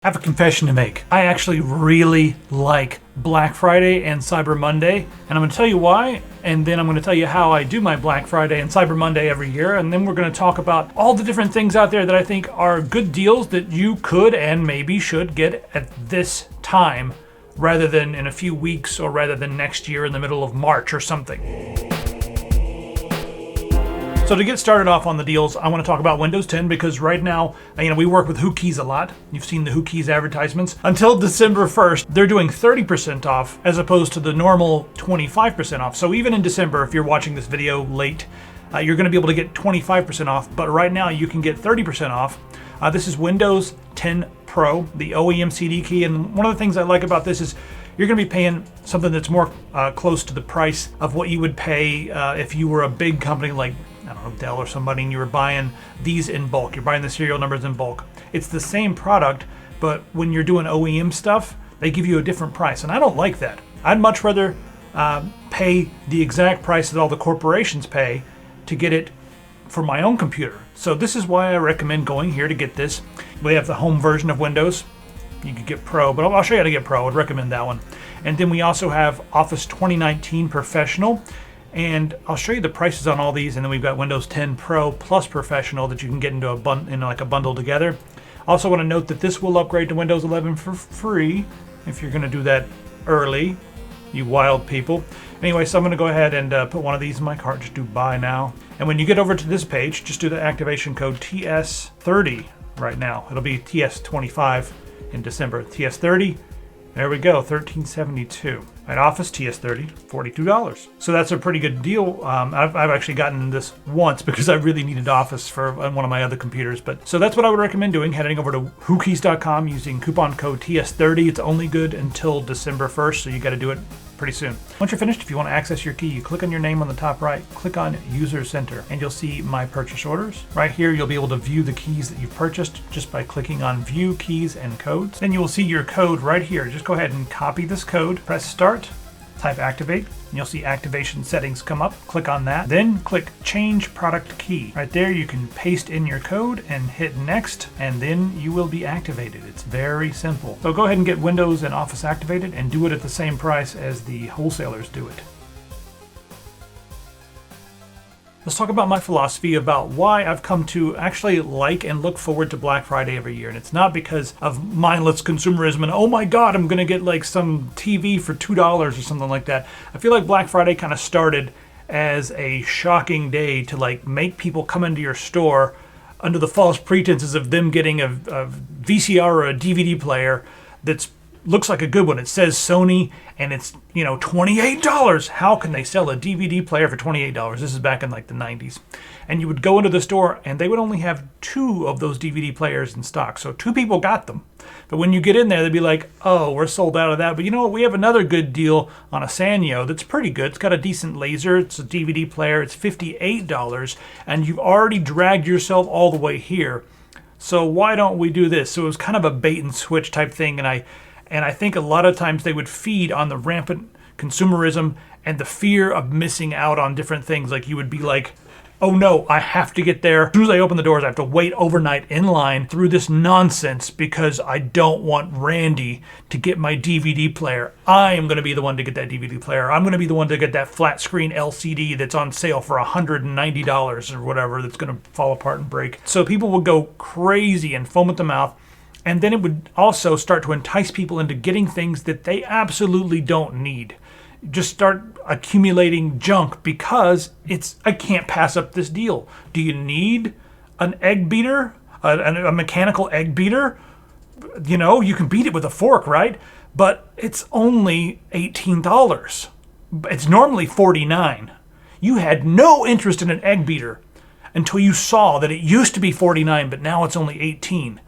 I have a confession to make. I actually really like Black Friday and Cyber Monday, and I'm going to tell you why, and then I'm going to tell you how I do my Black Friday and Cyber Monday every year, and then we're going to talk about all the different things out there that I think are good deals that you could and maybe should get at this time, rather than in a few weeks or rather than next year in the middle of March or something. So to get started off on the deals, I want to talk about Windows 10 because right now, we work with WhoKeys a lot. You've seen the WhoKeys advertisements. Until December 1st, they're doing 30% off as opposed to the normal 25% off. So even in December, if you're watching this video late, you're going to be able to get 25% off. But right now, you can get 30% off. This is Windows 10 Pro, the OEM CD key. And one of the things I like about this is you're going to be paying something that's more close to the price of what you would pay if you were a big company like Dell or somebody, and you were buying these in bulk. You're buying the serial numbers in bulk. It's the same product, but when you're doing OEM stuff, they give you a different price, and I don't like that. I'd much rather pay the exact price that all the corporations pay to get it for my own computer. So this is why I recommend going here to get this. We have the home version of Windows. You could get Pro, but I'll show you how to get Pro. I'd recommend that one. And then we also have Office 2019 Professional. And I'll show you the prices on all these, and then we've got Windows 10 Pro plus Professional that you can get into a bundle together. Also want to note that this will upgrade to Windows 11 for free if you're going to do that early, you wild people. Anyway, so I'm going to go ahead and put one of these in my cart. Just do buy now. And when you get over to this page, just do the activation code TS30 right now. It'll be TS25 in December. TS30. There we go, $13.72. At Office TS30, $42. So that's a pretty good deal. I've actually gotten this once because I really needed Office for one of my other computers. So that's what I would recommend doing, heading over to whokeys.com using coupon code TS30. It's only good until December 1st, so you got to do it pretty soon. Once you're finished, if you want to access your key, you click on your name on the top right, click on User Center, and you'll see My Purchase Orders. Right here, you'll be able to view the keys that you've purchased just by clicking on View Keys and Codes. Then you will see your code right here. Just go ahead and copy this code, press Start, type Activate, and you'll see activation settings come up. Click on that. Then click Change Product Key. Right there, you can paste in your code and hit Next, and then you will be activated. It's very simple. So go ahead and get Windows and Office activated and do it at the same price as the wholesalers do it. Let's talk about my philosophy about why I've come to actually like and look forward to Black Friday every year. And it's not because of mindless consumerism and, oh my God, I'm going to get like some TV for $2 or something like that. I feel like Black Friday kind of started as a shocking day to like make people come into your store under the false pretenses of them getting a VCR or a DVD player that's looks like a good one. It says Sony and it's, $28. How can they sell a DVD player for $28? This is back in like the 90s. And you would go into the store and they would only have 2 of those DVD players in stock. So 2 people got them. But when you get in there, they'd be like, oh, we're sold out of that. But you know what? We have another good deal on a Sanyo that's pretty good. It's got a decent laser. It's a DVD player. It's $58. And you've already dragged yourself all the way here. So why don't we do this? So it was kind of a bait and switch type thing. And I think a lot of times they would feed on the rampant consumerism and the fear of missing out on different things. Like you would be like, oh no, I have to get there. As soon as I open the doors, I have to wait overnight in line through this nonsense because I don't want Randy to get my DVD player. I am going to be the one to get that DVD player. I'm going to be the one to get that flat screen LCD that's on sale for $190 or whatever that's going to fall apart and break. So people would go crazy and foam at the mouth. And then it would also start to entice people into getting things that they absolutely don't need. Just start accumulating junk because I can't pass up this deal. Do you need an egg beater? A mechanical egg beater? You can beat it with a fork, right? But it's only $18. It's normally $49. You had no interest in an egg beater until you saw that it used to be $49, but now it's only $18.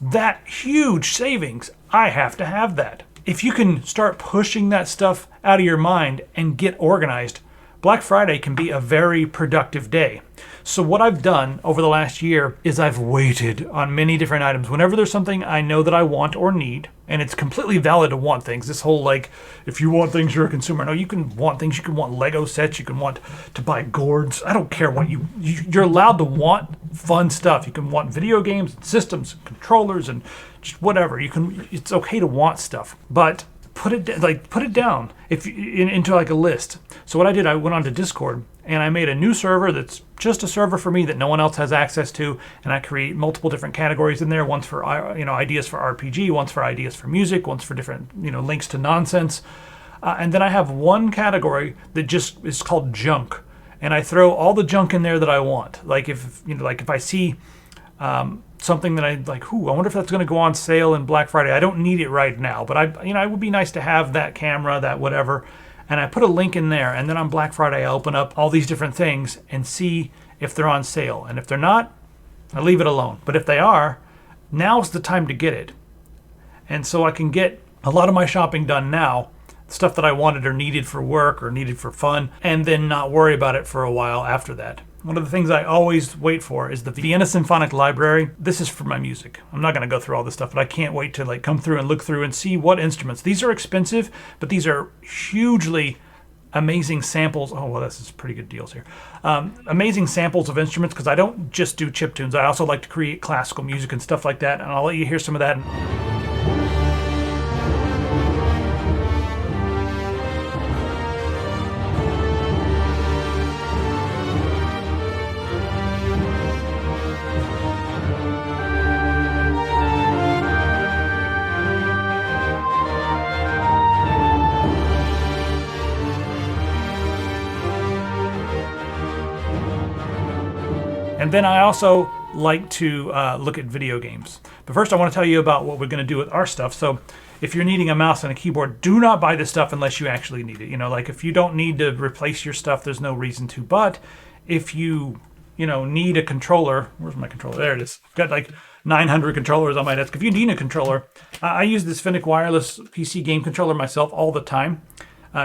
That huge savings, I have to have that. If you can start pushing that stuff out of your mind and get organized, Black Friday can be a very productive day. So what I've done over the last year is I've waited on many different items. Whenever there's something I know that I want or need, And it's completely valid to want things. This whole, like, if you want things, you're a consumer. No, you can want things. You can want Lego sets. You can want to buy gourds. I don't care what you're allowed to want fun stuff. You can want video games, and systems, and controllers, and just whatever. It's okay to want stuff, but put it down into like a list. So what I did, I went onto Discord and I made a new server that's just a server for me that no one else has access to, and I create multiple different categories in there. One's for ideas for RPG, one's for ideas for music, one's for different links to nonsense, and then I have one category that just is called junk, and I throw all the junk in there that I want. Like if I see something that I like, I wonder if that's going to go on sale in Black Friday. I don't need it right now, but it would be nice to have that camera, that whatever. And I put a link in there, and then on Black Friday, I open up all these different things and see if they're on sale. And if they're not, I leave it alone. But if they are, now's the time to get it. And so I can get a lot of my shopping done now, stuff that I wanted or needed for work or needed for fun, and then not worry about it for a while after that. One of the things I always wait for is the Vienna Symphonic library. This is for my music. I'm not going to go through all this stuff, but I can't wait to come through and look through and see what instruments. These are expensive, but these are hugely amazing samples. Oh, well, this is pretty good deals here. Amazing samples of instruments, because I don't just do chiptunes. I also like to create classical music and stuff like that, and I'll let you hear some of that. And then I also like to look at video games. But first I want to tell you about what we're going to do with our stuff. So if you're needing a mouse and a keyboard, do not buy this stuff unless you actually need it. Like if you don't need to replace your stuff, there's no reason to. But if you need a controller, where's my controller? There it is. I've got like 900 controllers on my desk. If you need a controller, I use this Symphonic wireless PC game controller myself all the time.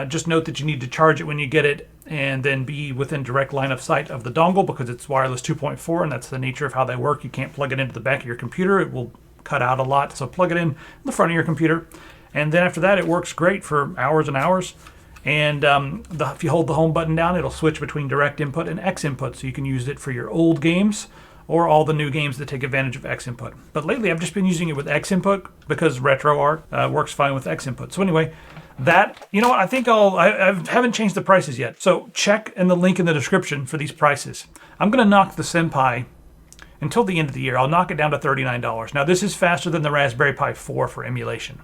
Just note that you need to charge it when you get it, and then be within direct line of sight of the dongle, because it's wireless 2.4, and that's the nature of how they work. You can't plug it into the back of your computer. It will cut out a lot. So plug it in the front of your computer, and then after that it works great for hours and hours. And if you hold the home button down, it'll switch between direct input and X input, so you can use it for your old games or all the new games that take advantage of X input. But lately I've just been using it with X input because RetroArt works fine with X input. So anyway, that, I think I haven't changed the prices yet. So check in the link in the description for these prices. I'm going to knock the Senpai until the end of the year. I'll knock it down to $39. Now this is faster than the Raspberry Pi 4 for emulation,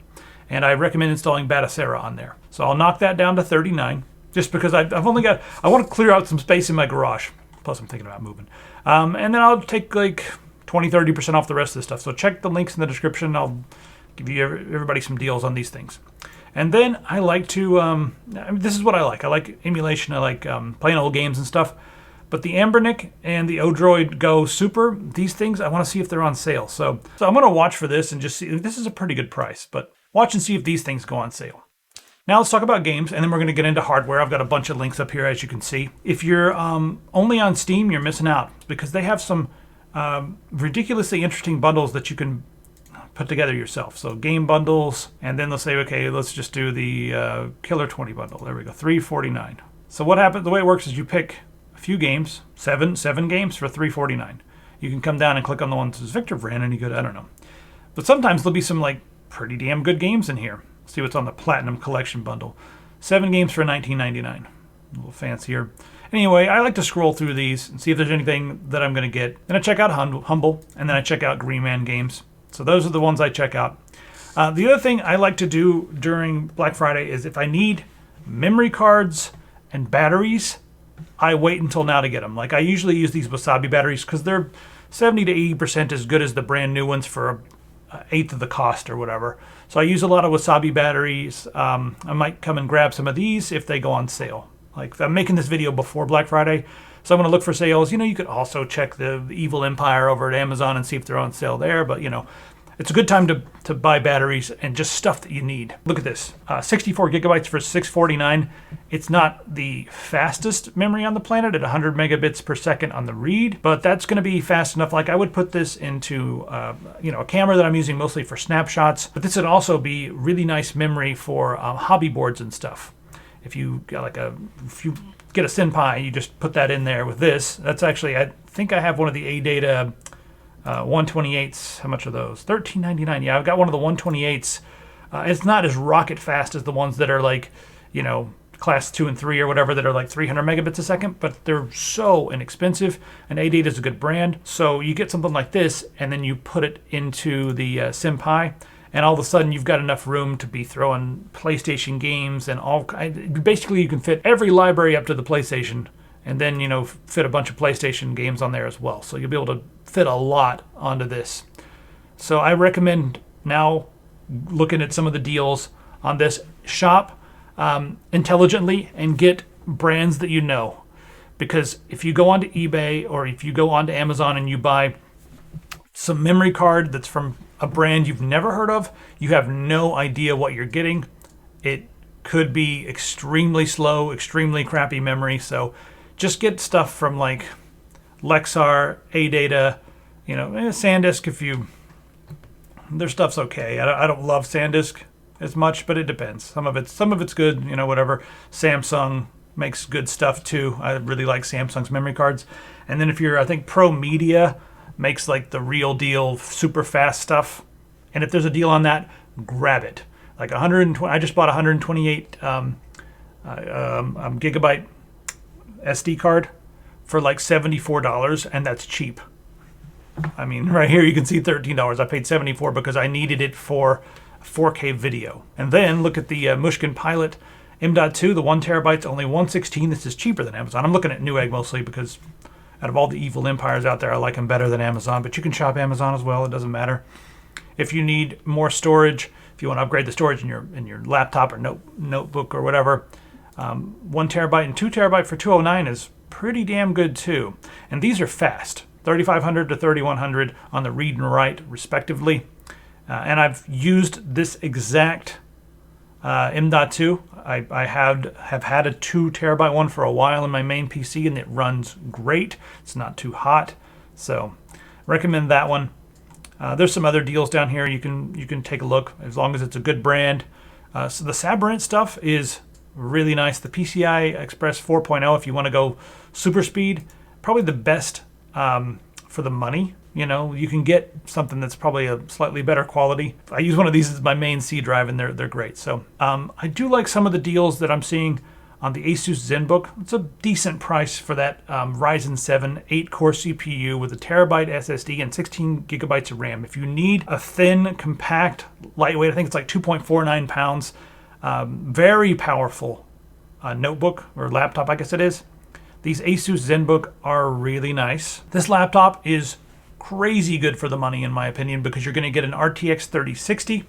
and I recommend installing Batacera on there. So I'll knock that down to $39, just because I want to clear out some space in my garage. Plus I'm thinking about moving. And then I'll take like 20-30% off the rest of the stuff. So check the links in the description. I'll give you everybody some deals on these things. And then I like to, this is what I like. I like emulation. I like playing old games and stuff. But the Anbernic and the Odroid Go Super, these things, I want to see if they're on sale. So I'm going to watch for this and just see. This is a pretty good price, but watch and see if these things go on sale. Now let's talk about games, and then we're going to get into hardware. I've got a bunch of links up here, as you can see. If you're only on Steam, you're missing out, because they have some ridiculously interesting bundles that you can put together yourself. So game bundles, and then they'll say, okay, let's just do the Killer 20 bundle. There we go, $349. So what happens? The way it works is you pick a few games, seven games for $349. You can come down and click on the ones as Victor ran, and you go, I don't know. But sometimes there'll be some like pretty damn good games in here. Let's see what's on the Platinum Collection bundle. 7 games for $19.99. A little fancier. Anyway, I like to scroll through these and see if there's anything that I'm going to get. Then I check out Humble, and then I check out Green Man Games. So those are the ones I check out. The other thing I like to do during Black Friday is if I need memory cards and batteries, I wait until now to get them. Like I usually use these Wasabi batteries because they're 70 to 80% as good as the brand new ones for an eighth of the cost or whatever. So I use a lot of Wasabi batteries. I might come and grab some of these if they go on sale. Like I'm making this video before Black Friday, so I'm going to look for sales. You could also check the Evil Empire over at Amazon and see if they're on sale there. But it's a good time to buy batteries and just stuff that you need. Look at this, 64 gigabytes for $649. It's not the fastest memory on the planet at 100 megabits per second on the read, but that's going to be fast enough. Like I would put this into a camera that I'm using mostly for snapshots, but this would also be really nice memory for hobby boards and stuff. If you got if you get a Symphonic, you just put that in there with this. That's actually, I think I have one of the ADATA 128s. How much are those? $13.99. Yeah, I've got one of the 128s. It's not as rocket fast as the ones that are like, class 2 and 3 or whatever that are like 300 megabits a second, but they're so inexpensive, and ADATA is a good brand. So you get something like this, and then you put it into the Symphonic, and all of a sudden you've got enough room to be throwing PlayStation games and basically you can fit every library up to the PlayStation, and then fit a bunch of PlayStation games on there as well. So you'll be able to fit a lot onto this. So I recommend now looking at some of the deals on this. Shop intelligently and get brands that you know, because if you go onto eBay or if you go onto Amazon and you buy some memory card that's from a brand you've never heard of, you have no idea what you're getting. It could be extremely slow, extremely crappy memory. So just get stuff from like Lexar, ADATA, SanDisk. Their stuff's okay. I don't love SanDisk as much, but it depends. Some of it's good, whatever. Samsung makes good stuff too. I really like Samsung's memory cards. And then if I think Pro Media makes like the real deal super fast stuff. And if there's a deal on that, grab it. Like 120, I just bought a 128 gigabyte SD card for like $74, and that's cheap. I mean, right here you can see $13. I paid $74 because I needed it for 4K video. And then look at the Mushkin Pilot M.2, the 1 terabyte's only $116. This is cheaper than Amazon. I'm looking at Newegg mostly because out of all the evil empires out there, I like them better than Amazon, but you can shop Amazon as well. It doesn't matter. If you need more storage, if you want to upgrade the storage in your laptop or notebook or whatever, 1 terabyte and 2 terabyte for $209 is pretty damn good too. And these are fast, 3500 to 3100 on the read and write respectively. And I've used this exact M.2. I have had a 2 terabyte one for a while in my main PC, and it runs great. It's not too hot, so recommend that one. There's some other deals down here. You can take a look as long as it's a good brand. So the Sabrent stuff is really nice. The PCI Express 4.0, if you want to go super speed, probably the best for the money. You can get something that's probably a slightly better quality. I use one of these as my main C drive, and they're great. So I do like some of the deals that I'm seeing on the Asus ZenBook. It's a decent price for that Ryzen 7 8-core CPU with a terabyte SSD and 16 gigabytes of RAM. If you need a thin, compact, lightweight, I think it's like 2.49 pounds, very powerful notebook or laptop, I guess it is. These Asus ZenBook are really nice. This laptop is crazy good for the money, in my opinion, because you're going to get an RTX 3060.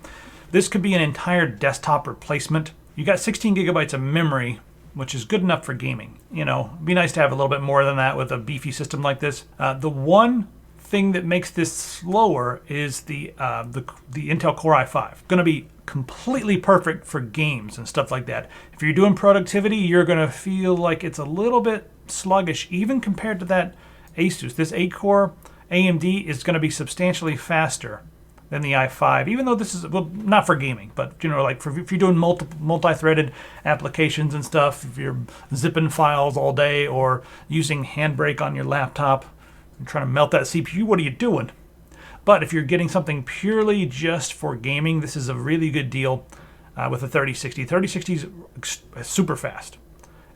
This could be an entire desktop replacement. You got 16 gigabytes of memory, which is good enough for gaming. It'd be nice to have a little bit more than that with a beefy system like this. The one thing that makes this slower is the Intel Core i5. Going to be completely perfect for games and stuff like that. If you're doing productivity, you're going to feel like it's a little bit sluggish, even compared to that Asus. This 8-core AMD is going to be substantially faster than the i5, even though this is, well, not for gaming, but like if you're doing multi-threaded applications and stuff, if you're zipping files all day or using Handbrake on your laptop and trying to melt that CPU, what are you doing? But if you're getting something purely just for gaming, this is a really good deal with a 3060. 3060 is super fast,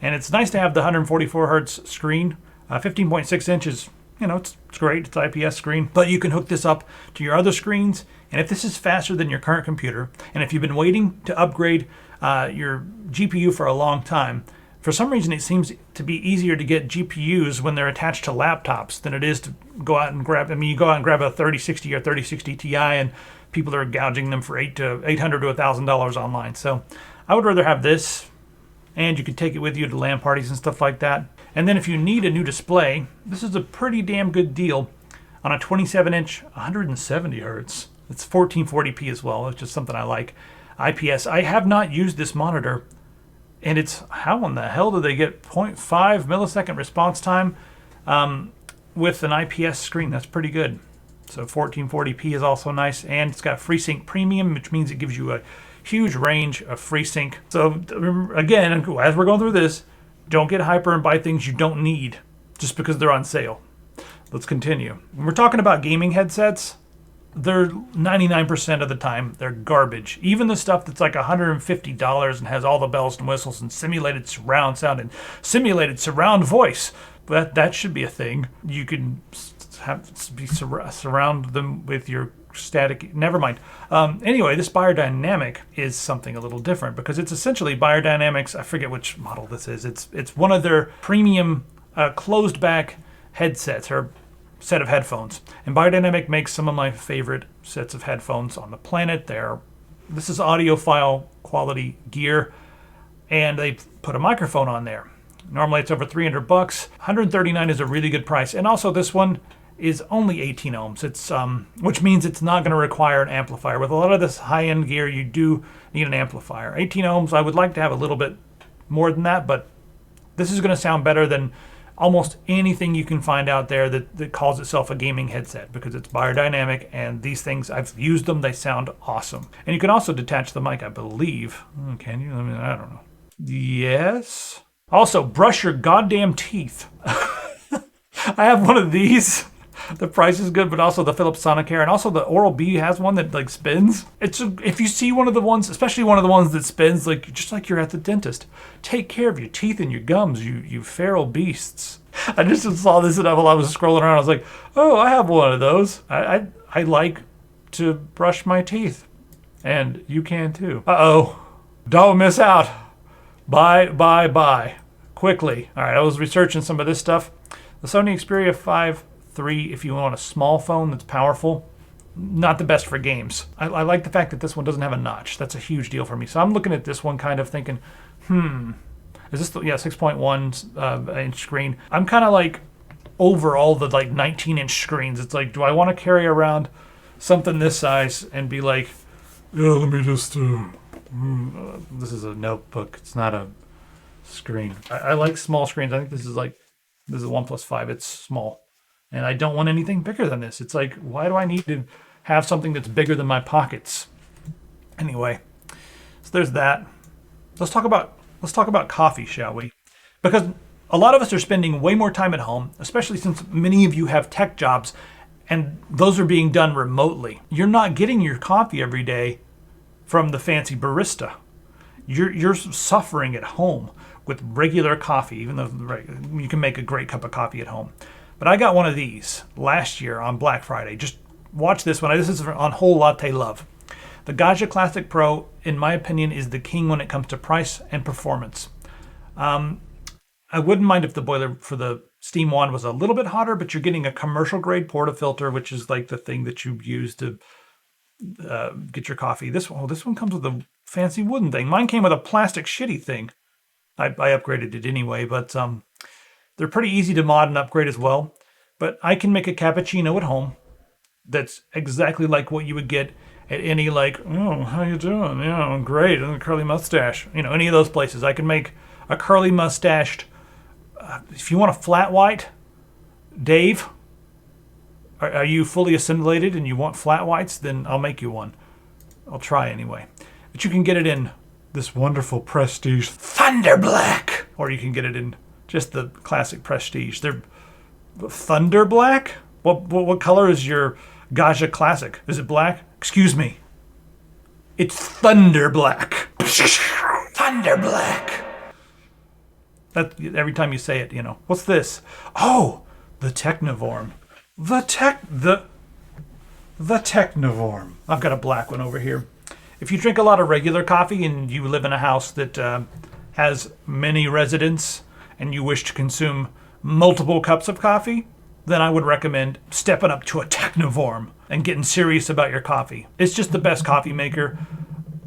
and it's nice to have the 144 hertz screen. 15.6 inches. It's great. It's IPS screen, but you can hook this up to your other screens. And if this is faster than your current computer, and if you've been waiting to upgrade your GPU for a long time, for some reason it seems to be easier to get GPUs when they're attached to laptops than it is to go out and grab. You go out and grab a 3060 or 3060 Ti, and people are gouging them for $800 to $1,000 online. So I would rather have this, and you can take it with you to LAN parties and stuff like that. And then if you need a new display, this is a pretty damn good deal on a 27-inch, 170 hertz It's 1440p as well. It's just something I like. IPS. I have not used this monitor, and it's, how in the hell do they get 0.5 millisecond response time with an IPS screen? That's pretty good. So 1440p is also nice, and it's got FreeSync Premium, which means it gives you a huge range of FreeSync. So again, as we're going through this, don't get hyper and buy things you don't need just because they're on sale. Let's continue. When we're talking about gaming headsets, they're 99% of the time, they're garbage. Even the stuff that's like $150 and has all the bells and whistles and simulated surround sound and simulated surround voice, that should be a thing. You can surround them with your static. Never mind. Anyway, this Beyerdynamic is something a little different because it's essentially Beyerdynamics. I forget which model this is. It's one of their premium closed back headsets or set of headphones. And Beyerdynamic makes some of my favorite sets of headphones on the planet. This is audiophile quality gear, and they put a microphone on there. Normally it's over $300. $139 is a really good price. And also this one is only 18 ohms. It's which means it's not going to require an amplifier. With a lot of this high-end gear, you do need an amplifier. 18 ohms, I would like to have a little bit more than that, but this is going to sound better than almost anything you can find out there that calls itself a gaming headset, because it's Beyerdynamic, and these things, I've used them, they sound awesome. And you can also detach the mic, I believe. Can you? I mean, I don't know. Yes. Also, brush your goddamn teeth. I have one of these. The price is good, but also the Philips Sonicare, and also the Oral-B has one that like spins. If you see one of the ones, especially one of the ones that spins, just like you're at the dentist, take care of your teeth and your gums, you feral beasts. I just saw this while I was scrolling around. I was like, oh, I have one of those. I like to brush my teeth, and you can too. Uh-oh, don't miss out. Buy quickly. All right, I was researching some of this stuff. The Sony Xperia 5 III, if you want a small phone that's powerful, not the best for games. I like the fact that this one doesn't have a notch. That's a huge deal for me. So I'm looking at this one kind of thinking, is this 6.1 inch screen? I'm kind of like over all the 19-inch screens. It's like, do I want to carry around something this size and be like, yeah, let me just, this is a notebook. It's not a screen. I like small screens. I think this is a 1+5. It's small. And I don't want anything bigger than this. It's like, why do I need to have something that's bigger than my pockets? Anyway, so there's that. Let's talk about coffee, shall we? Because a lot of us are spending way more time at home, especially since many of you have tech jobs, and those are being done remotely. You're not getting your coffee every day from the fancy barista. You're suffering at home with regular coffee, even though you can make a great cup of coffee at home. But I got one of these last year on Black Friday. Just watch this one. This is on Whole Latte Love. The Gaja Classic Pro, in my opinion, is the king when it comes to price and performance. I wouldn't mind if the boiler for the steam wand was a little bit hotter, but you're getting a commercial grade portafilter, which is like the thing that you use to get your coffee. This one comes with a fancy wooden thing. Mine came with a plastic shitty thing. I upgraded it anyway, but they're pretty easy to mod and upgrade as well. But I can make a cappuccino at home that's exactly like what you would get at any oh, how you doing? Yeah, I'm great. And a curly mustache. Any of those places. I can make a curly mustached. If you want a flat white, Dave, are you fully assimilated and you want flat whites? Then I'll make you one. I'll try anyway. But you can get it in this wonderful Prestige Thunder Black, or you can get it in just the classic Prestige. They're Thunder Black? What color is your Gaja Classic? Is it black? Excuse me. It's Thunder Black. Thunder Black. That every time you say it, What's this? Oh, the Technivorm. The Technivorm. I've got a black one over here. If you drink a lot of regular coffee and you live in a house that has many residents, and you wish to consume multiple cups of coffee, then I would recommend stepping up to a Technivorm and getting serious about your coffee. It's just the best coffee maker.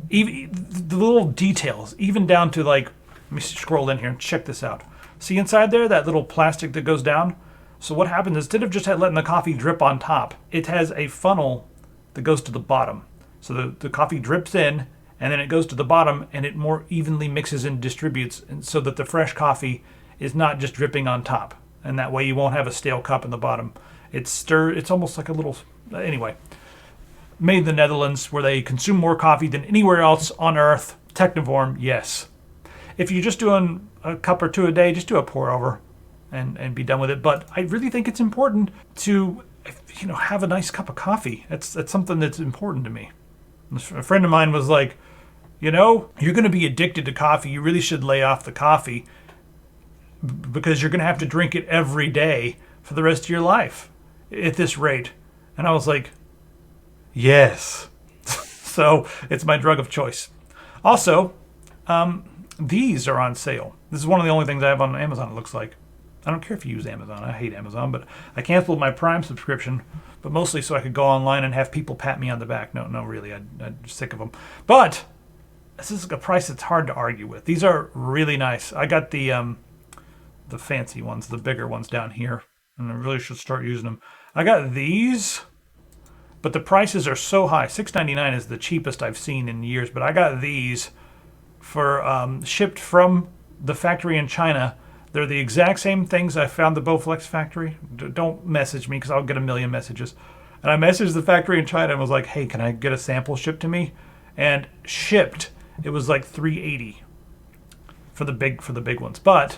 Even the little details, even down to let me scroll in here and check this out. See inside there, that little plastic that goes down? So what happens, instead of just letting the coffee drip on top, it has a funnel that goes to the bottom. So the coffee drips in, and then it goes to the bottom, and it more evenly mixes and distributes, and so that the fresh coffee is not just dripping on top. And that way you won't have a stale cup in the bottom. It's almost like a little, anyway. Made in the Netherlands, where they consume more coffee than anywhere else on earth. Techniform, yes. If you're just doing a cup or two a day, just do a pour over and be done with it. But I really think it's important to, have a nice cup of coffee. That's something that's important to me. A friend of mine was like, you're going to be addicted to coffee. You really should lay off the coffee because you're going to have to drink it every day for the rest of your life at this rate. And I was like, yes. So it's my drug of choice. Also, these are on sale. This is one of the only things I have on Amazon, it looks like. I don't care if you use Amazon. I hate Amazon, but I canceled my Prime subscription, but mostly so I could go online and have people pat me on the back. No, really, I'm sick of them. But this is a price that's hard to argue with. These are really nice. I got the fancy ones, the bigger ones down here, and I really should start using them. I got these, but the prices are so high. $6.99 is the cheapest I've seen in years, but I got these for shipped from the factory in China. They're the exact same things I found the Bowflex factory. Don't message me because I'll get a million messages. And I messaged the factory in China and was like, hey, can I get a sample shipped to me? And shipped, it was like $3.80 for the big ones. But,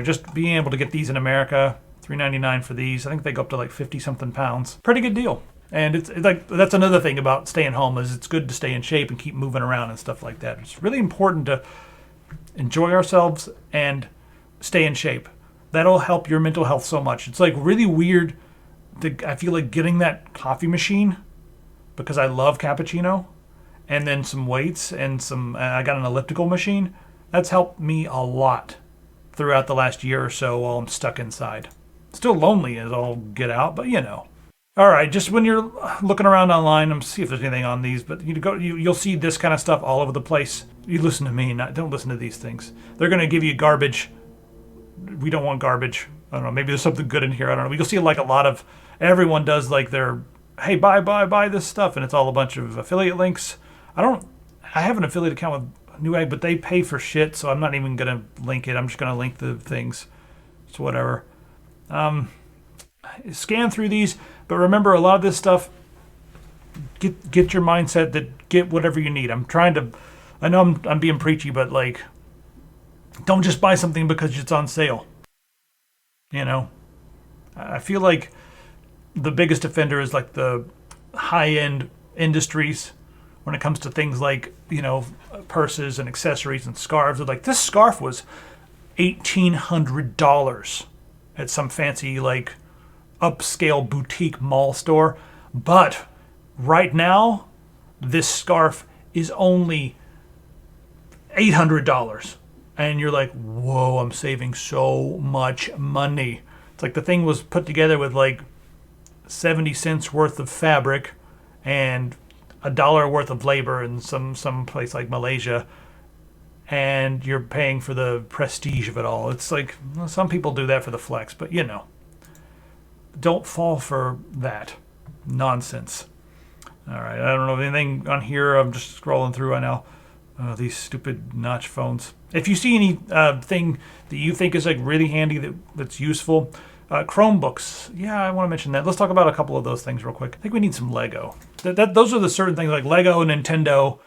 just being able to get these in America, $3.99 for these. I think they go up to like 50-something pounds. Pretty good deal. And it's like, that's another thing about staying home, is it's good to stay in shape and keep moving around and stuff like that. It's really important to enjoy ourselves and stay in shape. That'll help your mental health so much. It's like really weird. I feel like getting that coffee machine, because I love cappuccino, and then some weights and I got an elliptical machine. That's helped me a lot throughout the last year or so while I'm stuck inside. Still lonely as all get out, but All right, just when you're looking around online, I'm see if there's anything on these, but you'll see this kind of stuff all over the place. You listen to me, don't listen to these things. They're going to give you garbage. We don't want garbage. I don't know, maybe there's something good in here. I don't know. You'll see like a lot of, everyone does like their, hey, buy this stuff, and it's all a bunch of affiliate links. I have an affiliate account with Newegg, but they pay for shit, so I'm not even going to link it. I'm just going to link the things. It's whatever. Scan through these, but remember a lot of this stuff, get your mindset that get whatever you need. I know I'm being preachy, but like, don't just buy something because it's on sale. I feel like the biggest offender is like the high-end industries when it comes to things like, purses and accessories and scarves. Like, this scarf was $1,800 at some fancy like upscale boutique mall store, but right now this scarf is only $800, and you're like, whoa, I'm saving so much money. It's like the thing was put together with like 70 cents worth of fabric and $1 worth of labor in some place like Malaysia, and you're paying for the prestige of it all. It's like, some people do that for the flex, but don't fall for that nonsense. All right, I don't know anything on here. I'm just scrolling through right now. These stupid notch phones. If you see any thing that you think is like really handy that's useful, Chromebooks. Yeah, I want to mention that. Let's talk about a couple of those things real quick. I think we need some Lego. Those are the certain things like Lego and Nintendo.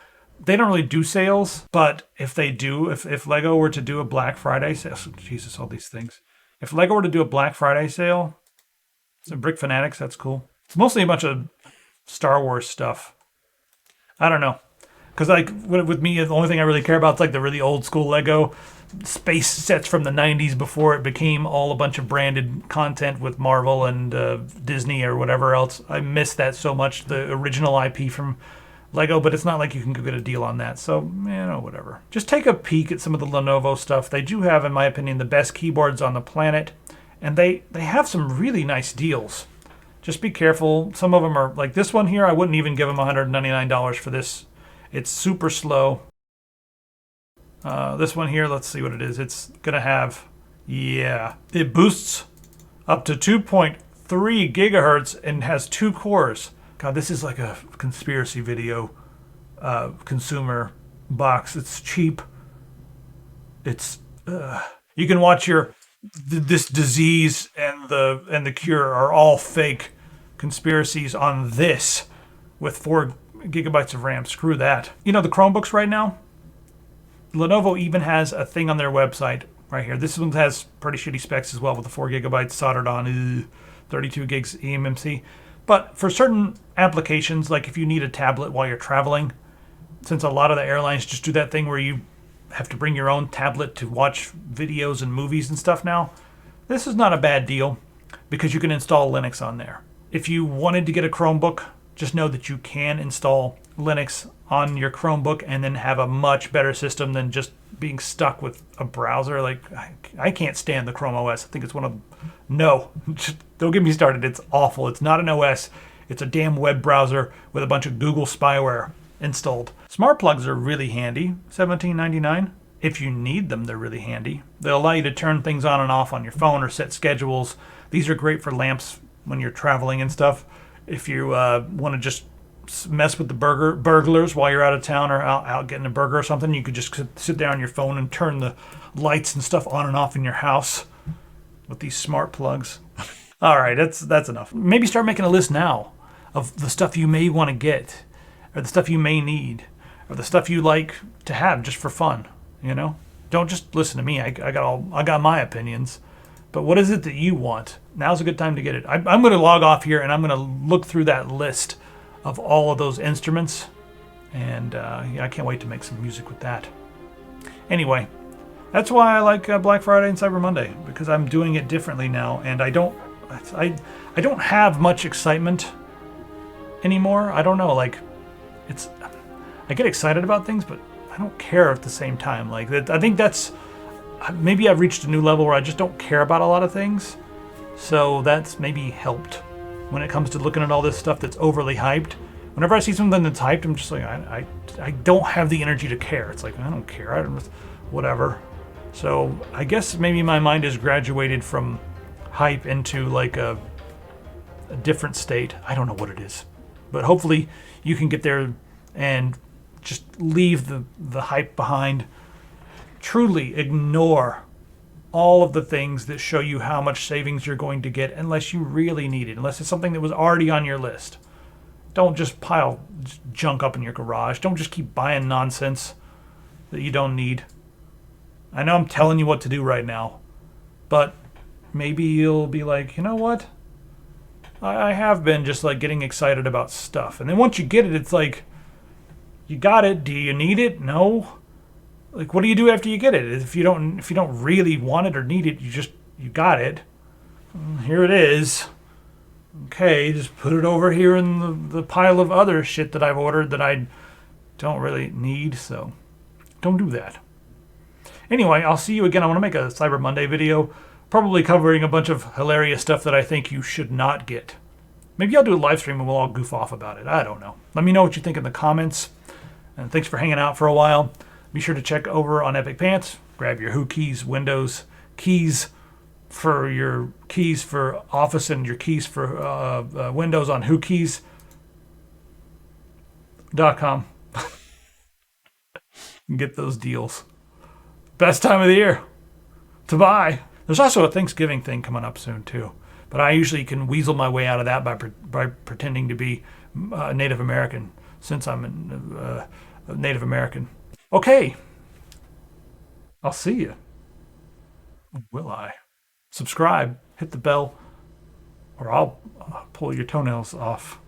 They don't really do sales, but if they do, if Lego were to do a Black Friday sale, Jesus, all these things. If Lego were to do a Black Friday sale, some Brick Fanatics, that's cool. It's mostly a bunch of Star Wars stuff. I don't know. Because like with me, the only thing I really care about is like the really old school Lego space sets from the 90s before it became all a bunch of branded content with Marvel and Disney or whatever else. I miss that so much, the original IP from Lego, but it's not like you can go get a deal on that. So, whatever. Just take a peek at some of the Lenovo stuff. They do have, in my opinion, the best keyboards on the planet, and they have some really nice deals. Just be careful. Some of them are, like this one here, I wouldn't even give them $199 for this. It's super slow. This one here, let's see what it is. It's going to have, it boosts up to 2.3 gigahertz and has 2 cores. God, this is like a conspiracy video consumer box. It's cheap. It's you can watch this disease and the cure are all fake conspiracies on this with 4 GB of RAM. Screw that. You know, the Chromebooks right now, Lenovo even has a thing on their website right here. This one has pretty shitty specs as well with the 4 GB soldered on, 32 gigs eMMC. But for certain applications, like if you need a tablet while you're traveling, since a lot of the airlines just do that thing where you have to bring your own tablet to watch videos and movies and stuff now, this is not a bad deal because you can install Linux on there. If you wanted to get a Chromebook, just know that you can install Linux on your Chromebook and then have a much better system than just being stuck with a browser. Like, I can't stand the Chrome OS. I think it's one of... No, just don't get me started. It's awful. It's not an OS. It's a damn web browser with a bunch of Google spyware installed. Smart plugs are really handy, $17.99. If you need them, they're really handy. They'll allow you to turn things on and off on your phone or set schedules. These are great for lamps when you're traveling and stuff. If you want to just mess with the burglars while you're out of town or out getting a burger or something, you could just sit there on your phone and turn the lights and stuff on and off in your house with these smart plugs. All right, that's enough. Maybe start making a list now of the stuff you may want to get, or the stuff you may need, or the stuff you like to have just for fun. You know, don't just listen to me. I got my opinions, but what is it that you want? Now's a good time to get it. I'm going to log off here and I'm going to look through that list of all of those instruments, and I can't wait to make some music with that. Anyway, that's why I like Black Friday and Cyber Monday, because I'm doing it differently now, and I don't have much excitement anymore. I don't know, like I get excited about things, but I don't care at the same time. Like that, I think that's maybe I've reached a new level where I just don't care about a lot of things. So that's maybe helped when it comes to looking at all this stuff that's overly hyped. Whenever I see something that's hyped, I'm just like, I don't have the energy to care. It's like, I don't care. I don't, whatever. So I guess maybe my mind has graduated from hype into like a different state. I don't know what it is. But hopefully you can get there and just leave the hype behind. Truly ignore all of the things that show you how much savings you're going to get unless you really need it, unless it's something that was already on your list. Don't just pile junk up in your garage. Don't just keep buying nonsense that you don't need. I know I'm telling you what to do right now, but maybe you'll be like, you know what? I have been just like getting excited about stuff. And then once you get it, it's like, you got it. Do you need it? No. Like, what do you do after you get it? If you don't really want it or need it, you got it. Here it is. Okay, just put it over here in the pile of other shit that I've ordered that I don't really need. So don't do that. Anyway, I'll see you again. I want to make a Cyber Monday video, probably covering a bunch of hilarious stuff that I think you should not get. Maybe I'll do a live stream and we'll all goof off about it. I don't know. Let me know what you think in the comments. And thanks for hanging out for a while. Be sure to check over on Epic Pants. Grab your Who keys, Windows keys for your keys for Office and your keys for Windows on whokeys.com. Get those deals. Best time of the year to buy. There's also a Thanksgiving thing coming up soon too. But I usually can weasel my way out of that by pretending to be Native American, since I'm a Native American. Okay. I'll see you. Will I? Subscribe, hit the bell, or I'll pull your toenails off.